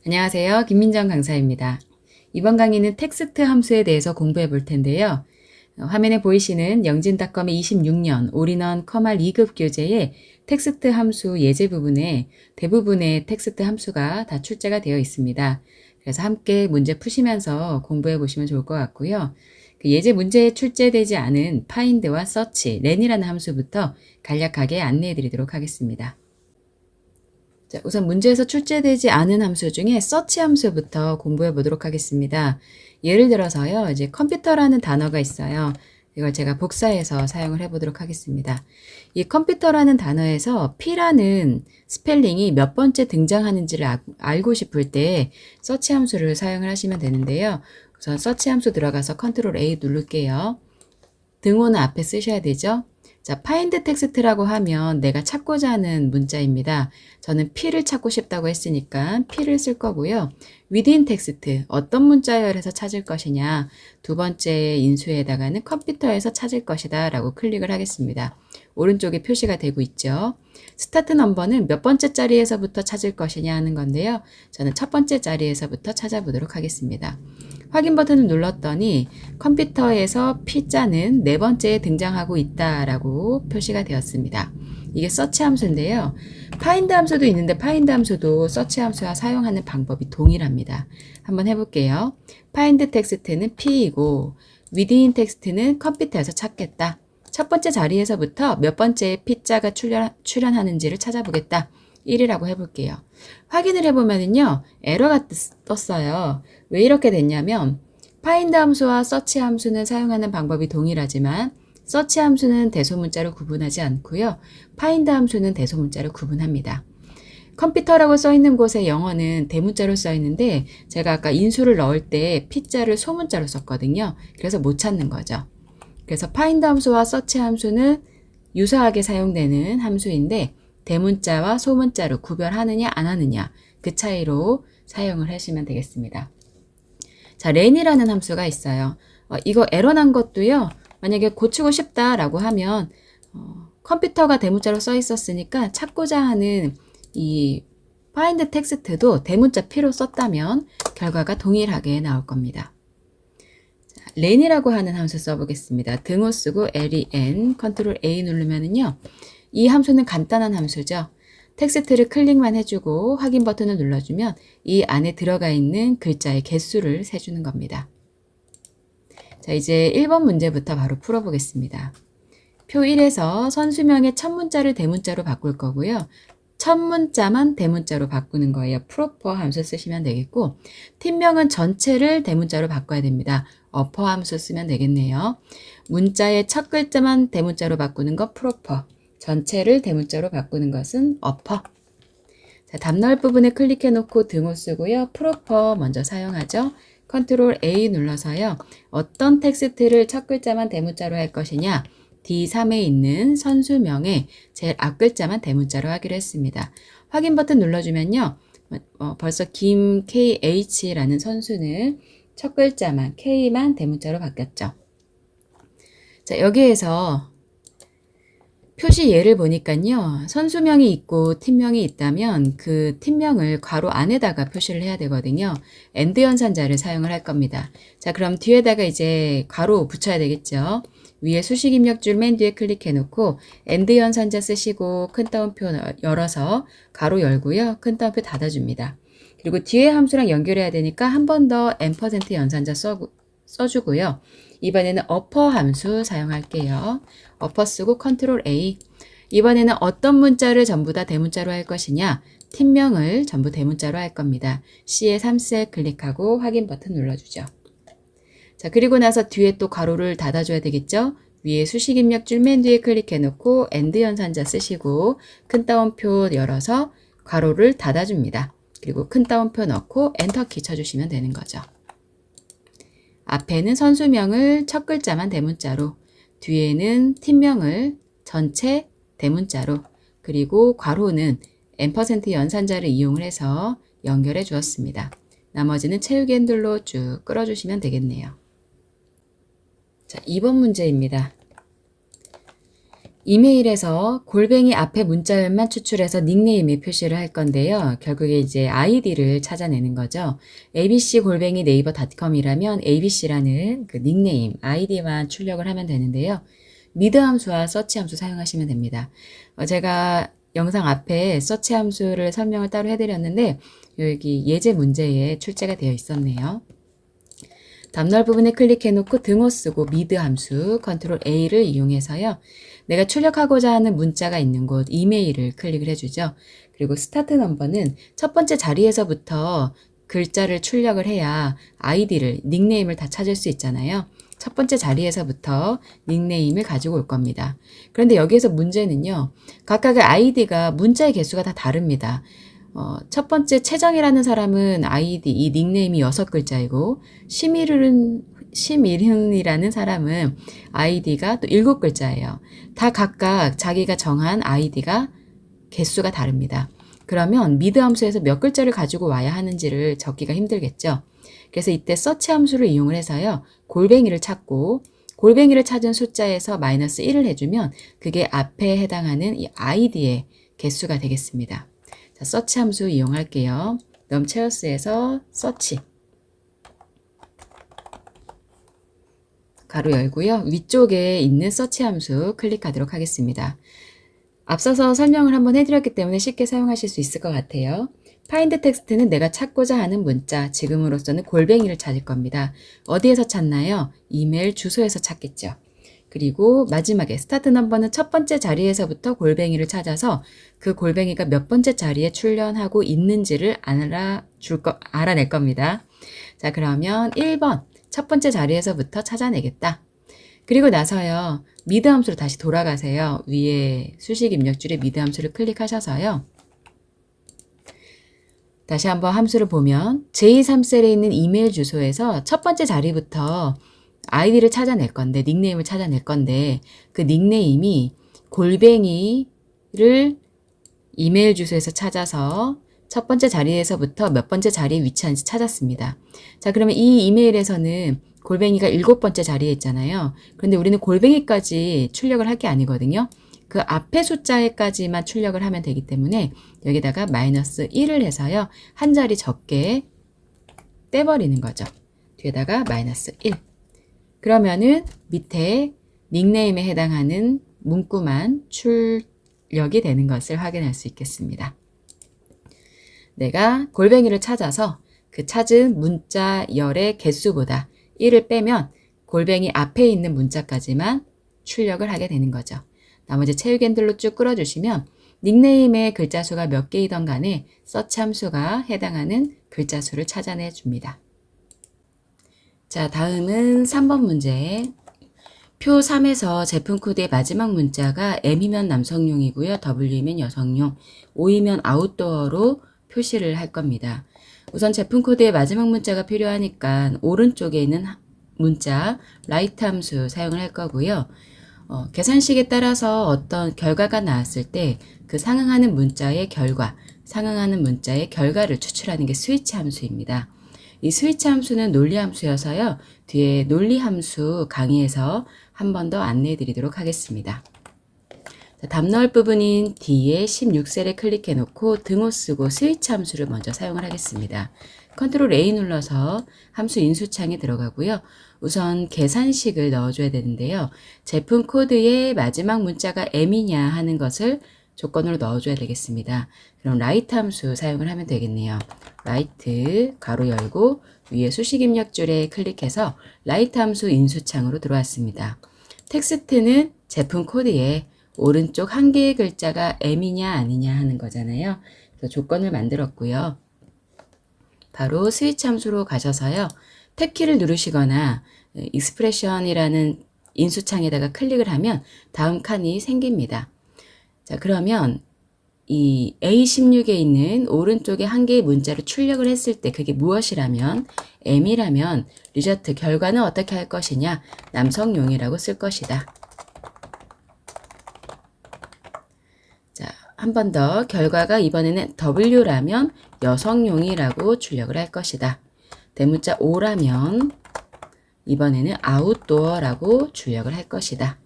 안녕하세요. 김민정 강사입니다. 이번 강의는 텍스트 함수에 대해서 공부해 볼 텐데요. 화면에 보이시는 영진닷컴의 26년 올인원 커말 2급 교재의 텍스트 함수 예제 부분에 대부분의 텍스트 함수가 다 출제가 되어 있습니다. 그래서 함께 문제 푸시면서 공부해 보시면 좋을 것 같고요. 그 예제 문제에 출제되지 않은 find와 search, len이라는 함수부터 간략하게 안내해 드리도록 하겠습니다. 자, 우선 문제에서 출제되지 않은 함수 중에 search 함수부터 공부해 보도록 하겠습니다. 예를 들어서요, 이제 컴퓨터라는 단어가 있어요. 이걸 제가 복사해서 사용을 해 보도록 하겠습니다. 이 컴퓨터라는 단어에서 P라는 스펠링이 몇 번째 등장하는지를 알고 싶을 때 search 함수를 사용을 하시면 되는데요. 우선 search 함수 들어가서 컨트롤 A 누를게요. 등호는 앞에 쓰셔야 되죠. 자, find text라고 하면 내가 찾고자 하는 문자입니다. 저는 P를 찾고 싶다고 했으니까 P를 쓸 거고요. within text, 어떤 문자열에서 찾을 것이냐, 두 번째 인수에다가는 컴퓨터에서 찾을 것이다 라고 클릭을 하겠습니다. 오른쪽에 표시가 되고 있죠. 스타트 넘버는 몇 번째 자리에서부터 찾을 것이냐 하는 건데요. 저는 첫 번째 자리에서부터 찾아보도록 하겠습니다. 확인 버튼을 눌렀더니 컴퓨터에서 P자는 네 번째에 등장하고 있다라고 표시가 되었습니다. 이게 search 함수인데요. find 함수도 있는데 find 함수도 search 함수와 사용하는 방법이 동일합니다. 한번 해볼게요. find text는 P이고 within text는 컴퓨터에서 찾겠다. 첫 번째 자리에서부터 몇 번째에 P자가 출현하는지를 찾아보겠다. 1이라고 해볼게요. 확인을 해보면은요, 에러가 떴어요. 왜 이렇게 됐냐면, find 함수와 search 함수는 사용하는 방법이 동일하지만, search 함수는 대소문자로 구분하지 않고요. find 함수는 대소문자로 구분합니다. 컴퓨터라고 써 있는 곳에 영어는 대문자로 써 있는데, 제가 아까 인수를 넣을 때 P자를 소문자로 썼거든요. 그래서 못 찾는 거죠. 그래서 find 함수와 search 함수는 유사하게 사용되는 함수인데, 대문자와 소문자로 구별하느냐 안 하느냐 그 차이로 사용을 하시면 되겠습니다. 자, len이라는 함수가 있어요. 이거 에러 난 것도요. 만약에 고치고 싶다라고 하면 컴퓨터가 대문자로 써 있었으니까 찾고자 하는 이 find text도 대문자 P로 썼다면 결과가 동일하게 나올 겁니다. 자, len이라고 하는 함수 써보겠습니다. 등호 쓰고 len, 컨트롤 A 누르면은요. 이 함수는 간단한 함수죠. 텍스트를 클릭만 해주고 확인 버튼을 눌러주면 이 안에 들어가 있는 글자의 개수를 세주는 겁니다. 자, 이제 1번 문제부터 바로 풀어보겠습니다. 표 1에서 선수명의 첫 문자를 대문자로 바꿀 거고요. 첫 문자만 대문자로 바꾸는 거예요. proper 함수 쓰시면 되겠고, 팀명은 전체를 대문자로 바꿔야 됩니다. upper 함수 쓰면 되겠네요. 문자의 첫 글자만 대문자로 바꾸는 거 proper. 전체를 대문자로 바꾸는 것은 upper. 자, 답 넣을 부분에 클릭해 놓고 등호 쓰고요. proper 먼저 사용하죠. 컨트롤 A 눌러서요. 어떤 텍스트를 첫 글자만 대문자로 할 것이냐. D3에 있는 선수명의 제일 앞 글자만 대문자로 하기로 했습니다. 확인 버튼 눌러주면요. 벌써 김KH라는 선수는 첫 글자만 K만 대문자로 바뀌었죠. 자, 여기에서 표시 예를 보니까요. 선수명이 있고 팀명이 있다면 그 팀명을 괄호 안에다가 표시를 해야 되거든요. AND 연산자를 사용을 할 겁니다. 자, 그럼 뒤에다가 이제 괄호 붙여야 되겠죠. 위에 수식 입력줄 맨 뒤에 클릭해 놓고 AND 연산자 쓰시고 큰 따옴표 열어서 괄호 열고요. 큰 따옴표 닫아줍니다. 그리고 뒤에 함수랑 연결해야 되니까 한 번 더 %, 연산자 써주고요. 이번에는 upper 함수 사용할게요. upper 쓰고 컨트롤 A. 이번에는 어떤 문자를 전부 다 대문자로 할 것이냐. 팀명을 전부 대문자로 할 겁니다. C의 3셀 클릭하고 확인 버튼 눌러주죠. 자, 그리고 나서 뒤에 또 괄호를 닫아줘야 되겠죠. 위에 수식 입력줄 맨 뒤에 클릭해 놓고 AND 연산자 쓰시고 큰 따옴표 열어서 괄호를 닫아줍니다. 그리고 큰 따옴표 넣고 엔터키 쳐주시면 되는 거죠. 앞에는 선수명을 첫 글자만 대문자로, 뒤에는 팀명을 전체 대문자로, 그리고 괄호는 %, 연산자를 이용을 해서 연결해 주었습니다. 나머지는 채우기 핸들로 쭉 끌어주시면 되겠네요. 자, 2번 문제입니다. 이메일에서 골뱅이 앞에 문자열만 추출해서 닉네임에 표시를 할 건데요. 결국에 이제 아이디를 찾아내는 거죠. abc 골뱅이 네이버닷컴이라면 abc라는 그 닉네임, 아이디만 출력을 하면 되는데요. 미드 함수와 서치 함수 사용하시면 됩니다. 제가 영상 앞에 서치 함수를 설명을 따로 해드렸는데 여기 예제 문제에 출제가 되어 있었네요. 답널 부분에 클릭해놓고 등호 쓰고 미드 함수 컨트롤 A를 이용해서요. 내가 출력하고자 하는 문자가 있는 곳 이메일을 클릭을 해주죠. 그리고 스타트 넘버는 첫 번째 자리에서부터 글자를 출력을 해야 아이디를, 닉네임을 다 찾을 수 있잖아요. 첫 번째 자리에서부터 닉네임을 가지고 올 겁니다. 그런데 여기에서 문제는요. 각각의 아이디가 문자의 개수가 다 다릅니다. 첫 번째 최정이라는 사람은 아이디, 이 닉네임이 6글자이고 심일훈이라는 사람은 아이디가 또 7글자예요. 다 각각 자기가 정한 아이디가 개수가 다릅니다. 그러면 미드 함수에서 몇 글자를 가지고 와야 하는지를 적기가 힘들겠죠. 그래서 이때 서치 함수를 이용을 해서요. 골뱅이를 찾고 골뱅이를 찾은 숫자에서 마이너스 1을 해주면 그게 앞에 해당하는 이 아이디의 개수가 되겠습니다. 자, 서치 함수 이용할게요. 넘체어스에서 서치 가로 열고요. 위쪽에 있는 서치 함수 클릭하도록 하겠습니다. 앞서서 설명을 한번 해드렸기 때문에 쉽게 사용하실 수 있을 것 같아요. find 텍스트는 내가 찾고자 하는 문자, 지금으로서는 골뱅이를 찾을 겁니다. 어디에서 찾나요? 이메일 주소에서 찾겠죠. 그리고 마지막에 스타트 넘버는 첫 번째 자리에서부터 골뱅이를 찾아서 그 골뱅이가 몇 번째 자리에 출연하고 있는지를 알아낼 겁니다. 자, 그러면 1번 첫 번째 자리에서부터 찾아내겠다. 그리고 나서요. 미드 함수로 다시 돌아가세요. 위에 수식 입력줄에 미드 함수를 클릭하셔서요. 다시 한번 함수를 보면 제23셀에 있는 이메일 주소에서 첫 번째 자리부터 아이디를 찾아낼 건데, 닉네임을 찾아낼 건데 그 닉네임이 골뱅이를 이메일 주소에서 찾아서 첫 번째 자리에서부터 몇 번째 자리에 위치한지 찾았습니다. 자, 그러면 이 이메일에서는 골뱅이가 7번째 자리에 있잖아요. 그런데 우리는 골뱅이까지 출력을 할 게 아니거든요. 그 앞에 숫자에까지만 출력을 하면 되기 때문에 여기다가 마이너스 1을 해서요. 한 자리 적게 떼버리는 거죠. 뒤에다가 마이너스 1. 그러면은 밑에 닉네임에 해당하는 문구만 출력이 되는 것을 확인할 수 있겠습니다. 내가 골뱅이를 찾아서 그 찾은 문자열의 개수보다 1을 빼면 골뱅이 앞에 있는 문자까지만 출력을 하게 되는 거죠. 나머지 채우기 핸들로 쭉 끌어주시면 닉네임의 글자 수가 몇 개이던 간에 서치 함수가 해당하는 글자 수를 찾아내 줍니다. 자, 다음은 3번 문제. 표 3에서 제품 코드의 마지막 문자가 M이면 남성용이고요. W이면 여성용, O이면 아웃도어로 표시를 할 겁니다. 우선 제품 코드의 마지막 문자가 필요하니까 오른쪽에 있는 문자 라이트 함수 사용을 할 거고요. 계산식에 따라서 어떤 결과가 나왔을 때 그 상응하는 문자의 결과를 추출하는 게 스위치 함수입니다. 이 스위치 함수는 논리 함수여서요. 뒤에 논리 함수 강의에서 한 번 더 안내해 드리도록 하겠습니다. 자, 답 넣을 부분인 D에 16셀에 클릭해 놓고 등호 쓰고 스위치 함수를 먼저 사용을 하겠습니다. 컨트롤 A 눌러서 함수 인수창에 들어가고요. 우선 계산식을 넣어줘야 되는데요. 제품 코드의 마지막 문자가 M이냐 하는 것을 조건으로 넣어줘야 되겠습니다. 그럼 라이트 함수 사용을 하면 되겠네요. 라이트 가로 열고 위에 수식 입력줄에 클릭해서 라이트 함수 인수창으로 들어왔습니다. 텍스트는 제품 코드에 오른쪽 한 개의 글자가 M이냐 아니냐 하는 거잖아요. 그래서 조건을 만들었고요. 바로 스위치 함수로 가셔서요. 탭키를 누르시거나 익스프레션이라는 인수창에다가 클릭을 하면 다음 칸이 생깁니다. 자, 그러면 이 A16에 있는 오른쪽에 한 개의 문자를 출력을 했을 때 그게 무엇이라면 M이라면 리저트 결과는 어떻게 할 것이냐? 남성용이라고 쓸 것이다. 자, 한 번 더 결과가 이번에는 W라면 여성용이라고 출력을 할 것이다. 대문자 O라면 이번에는 아웃도어라고 출력을 할 것이다.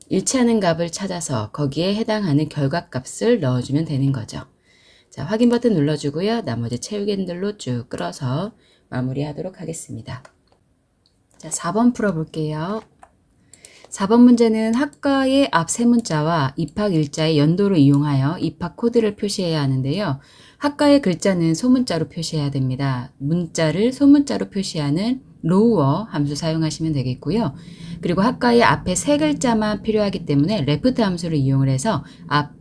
일치하는 값을 찾아서 거기에 해당하는 결과값을 넣어주면 되는 거죠. 자, 확인 버튼 눌러주고요. 나머지 채우기 핸들로 쭉 끌어서 마무리하도록 하겠습니다. 자, 4번 풀어볼게요. 4번 문제는 학과의 앞 세 문자와 입학일자의 연도를 이용하여 입학 코드를 표시해야 하는데요. 학과의 글자는 소문자로 표시해야 됩니다. 문자를 소문자로 표시하는 로우어 함수 사용하시면 되겠고요. 그리고 학과의 앞에 세 글자만 필요하기 때문에 레프트 함수를 이용을 해서 앞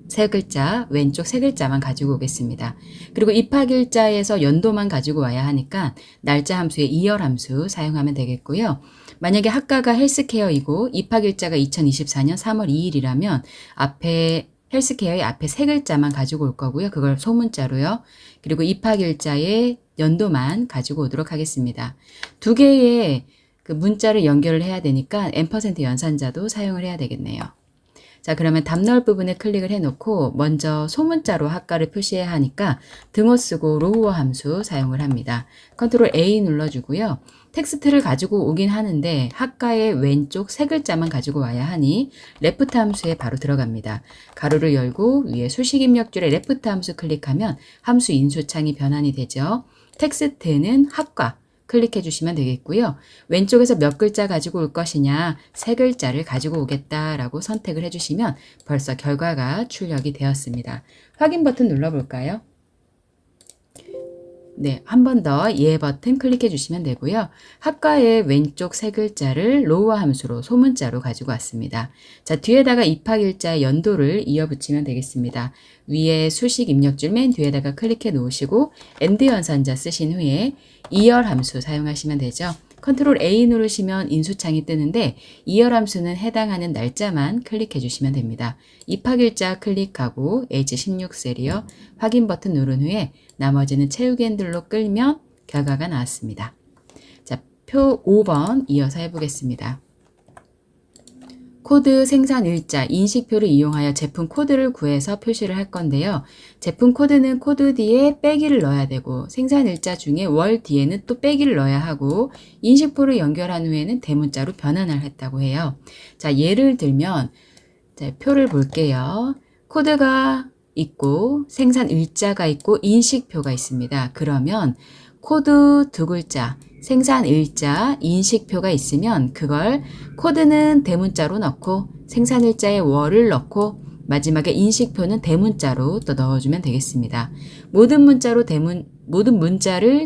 세 글자, 왼쪽 세 글자만 가지고 오겠습니다. 그리고 입학일자에서 연도만 가지고 와야 하니까 날짜 함수의 이열 함수 사용하면 되겠고요. 만약에 학과가 헬스케어이고 입학일자가 2024년 3월 2일이라면 앞에 헬스케어의 앞에 세 글자만 가지고 올 거고요. 그걸 소문자로요. 그리고 입학일자의 연도만 가지고 오도록 하겠습니다. 두 개의 그 문자를 연결을 해야 되니까 &% 연산자도 사용을 해야 되겠네요. 자, 그러면 답 넣을 부분에 클릭을 해놓고 먼저 소문자로 학과를 표시해야 하니까 등호 쓰고 로우어 함수 사용을 합니다. 컨트롤 A 눌러주고요. 텍스트를 가지고 오긴 하는데 학과의 왼쪽 세 글자만 가지고 와야 하니 레프트 함수에 바로 들어갑니다. 가로를 열고 위에 수식 입력줄에 레프트 함수 클릭하면 함수 인수창이 변환이 되죠. 텍스트는 학과 클릭해 주시면 되겠고요. 왼쪽에서 몇 글자 가지고 올 것이냐, 세 글자를 가지고 오겠다라고 선택을 해주시면 벌써 결과가 출력이 되었습니다. 확인 버튼 눌러볼까요? 네, 한 번 더 예 버튼 클릭해 주시면 되고요. 학과의 왼쪽 세 글자를 로우어 함수로 소문자로 가지고 왔습니다. 자, 뒤에다가 입학일자의 연도를 이어 붙이면 되겠습니다. 위에 수식 입력줄 맨 뒤에다가 클릭해 놓으시고 &, 연산자 쓰신 후에 이열 함수 사용하시면 되죠. 컨트롤 A 누르시면 인수창이 뜨는데 이열 함수는 해당하는 날짜만 클릭해 주시면 됩니다. 입학일자 클릭하고 H16셀이요. 확인 버튼 누른 후에 나머지는 채우기 핸들로 끌면 결과가 나왔습니다. 자, 표 5번 이어서 해보겠습니다. 코드 생산일자 인식표를 이용하여 제품 코드를 구해서 표시를 할 건데요. 제품 코드는 코드 뒤에 빼기를 넣어야 되고 생산일자 중에 월 뒤에는 또 빼기를 넣어야 하고 인식표를 연결한 후에는 대문자로 변환을 했다고 해요. 자, 예를 들면 자, 표를 볼게요. 코드가 있고 생산일자가 있고 인식표가 있습니다. 그러면 코드 두 글자 생산일자, 인식표가 있으면 그걸 코드는 대문자로 넣고 생산일자에 월을 넣고 마지막에 인식표는 대문자로 또 넣어주면 되겠습니다. 모든 문자를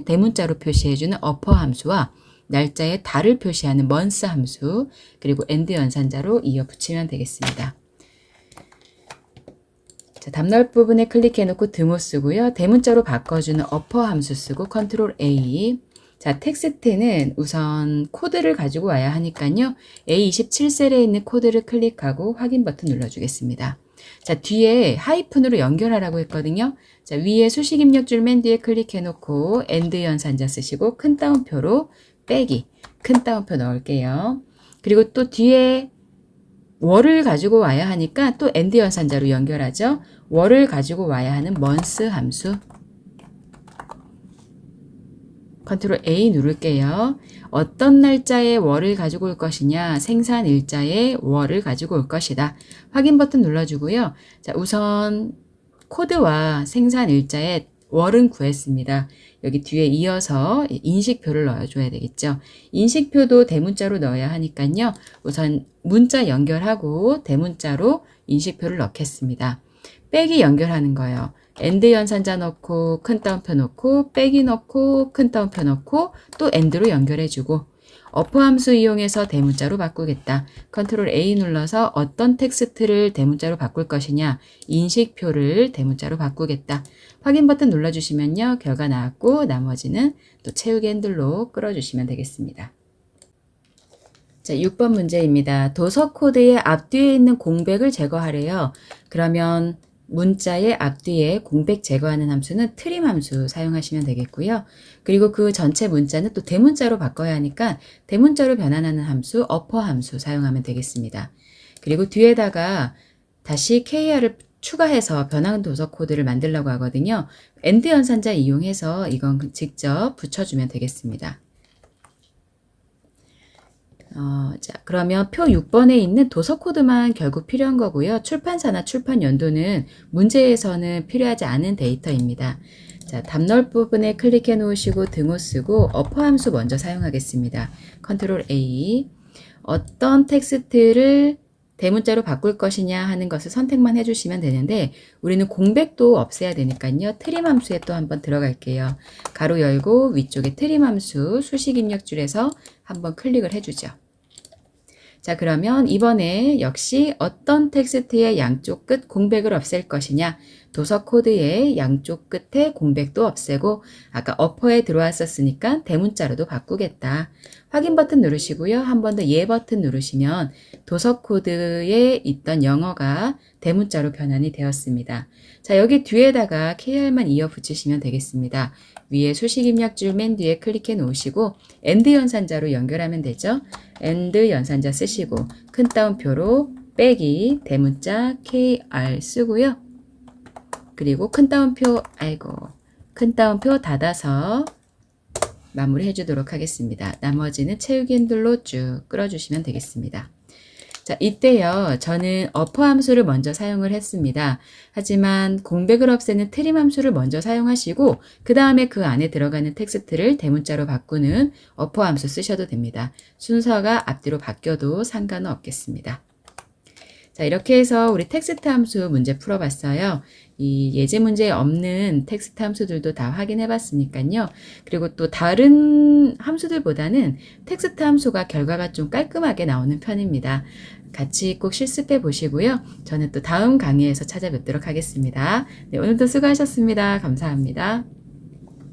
대문자로 표시해주는 어퍼 함수와 날짜의 달을 표시하는 month 함수 그리고 &, 연산자로 이어 붙이면 되겠습니다. 자, 답 넣을 부분에 클릭해 놓고 등호 쓰고요. 대문자로 바꿔주는 어퍼 함수 쓰고 컨트롤 A. 자, 텍스트는 우선 코드를 가지고 와야 하니까요. A27셀에 있는 코드를 클릭하고 확인 버튼 눌러주겠습니다. 자, 뒤에 하이픈으로 연결하라고 했거든요. 자, 위에 수식 입력줄 맨 뒤에 클릭해 놓고 &, 연산자 쓰시고 큰 따옴표로 빼기, 큰 따옴표 넣을게요. 그리고 또 뒤에 월을 가지고 와야 하니까 또 &, 연산자로 연결하죠. 월을 가지고 와야 하는 month 함수 컨트롤 A 누를게요. 어떤 날짜에 월을 가지고 올 것이냐 생산일자에 월을 가지고 올 것이다. 확인 버튼 눌러주고요. 자, 우선 코드와 생산일자에 월은 구했습니다. 여기 뒤에 이어서 인식표를 넣어줘야 되겠죠. 인식표도 대문자로 넣어야 하니까요. 우선 문자 연결하고 대문자로 인식표를 넣겠습니다. 빼기 연결하는 거예요. &, 연산자 넣고 큰 따옴표 넣고 빼기 넣고 큰 따옴표 넣고 또 &로 연결해주고 어퍼 함수 이용해서 대문자로 바꾸겠다. 컨트롤 A 눌러서 어떤 텍스트를 대문자로 바꿀 것이냐 인식표를 대문자로 바꾸겠다. 확인 버튼 눌러주시면요. 결과 나왔고 나머지는 또 채우기 핸들로 끌어주시면 되겠습니다. 자, 6번 문제입니다. 도서 코드의 앞뒤에 있는 공백을 제거하래요. 그러면 문자의 앞뒤에 공백 제거하는 함수는 트림 함수 사용하시면 되겠고요. 그리고 그 전체 문자는 또 대문자로 바꿔야 하니까 대문자로 변환하는 함수 어퍼 함수 사용하면 되겠습니다. 그리고 뒤에다가 다시 KR을 추가해서 변환 도서 코드를 만들려고 하거든요. &, 연산자 이용해서 이건 직접 붙여주면 되겠습니다. 자, 그러면 표 6번에 있는 도서 코드만 결국 필요한 거고요. 출판사나 출판 연도는 문제에서는 필요하지 않은 데이터입니다. 자, 답널 부분에 클릭해 놓으시고 등호 쓰고 어퍼 함수 먼저 사용하겠습니다. 컨트롤 A. 어떤 텍스트를 대문자로 바꿀 것이냐 하는 것을 선택만 해주시면 되는데 우리는 공백도 없애야 되니까요. 트림 함수에 또 한번 들어갈게요. 가로 열고 위쪽에 트림 함수 수식 입력줄에서 한번 클릭을 해주죠. 자, 그러면 이번에 역시 어떤 텍스트의 양쪽 끝 공백을 없앨 것이냐, 도서 코드의 양쪽 끝에 공백도 없애고 아까 어퍼에 들어왔었으니까 대문자로도 바꾸겠다. 확인 버튼 누르시고요. 한 번 더 예 버튼 누르시면 도서 코드에 있던 영어가 대문자로 변환이 되었습니다. 자, 여기 뒤에다가 KR만 이어 붙이시면 되겠습니다. 위에 수식 입력줄 맨 뒤에 클릭해 놓으시고 AND 연산자로 연결하면 되죠. AND 연산자 쓰시고 큰 따옴표로 빼기 대문자 KR 쓰고요. 그리고 큰 따옴표 큰 따옴표 닫아서 마무리 해주도록 하겠습니다. 나머지는 채우기 핸들로 쭉 끌어주시면 되겠습니다. 자, 이때요. 저는 어퍼 함수를 먼저 사용을 했습니다. 하지만 공백을 없애는 트림 함수를 먼저 사용하시고 그 다음에 그 안에 들어가는 텍스트를 대문자로 바꾸는 어퍼 함수 쓰셔도 됩니다. 순서가 앞뒤로 바뀌어도 상관은 없겠습니다. 자, 이렇게 해서 우리 텍스트 함수 문제 풀어봤어요. 이 예제 문제에 없는 텍스트 함수들도 다 확인해 봤으니까요. 그리고 또 다른 함수들보다는 텍스트 함수가 결과가 좀 깔끔하게 나오는 편입니다. 같이 꼭 실습해 보시고요. 저는 또 다음 강의에서 찾아뵙도록 하겠습니다. 네, 오늘도 수고하셨습니다. 감사합니다.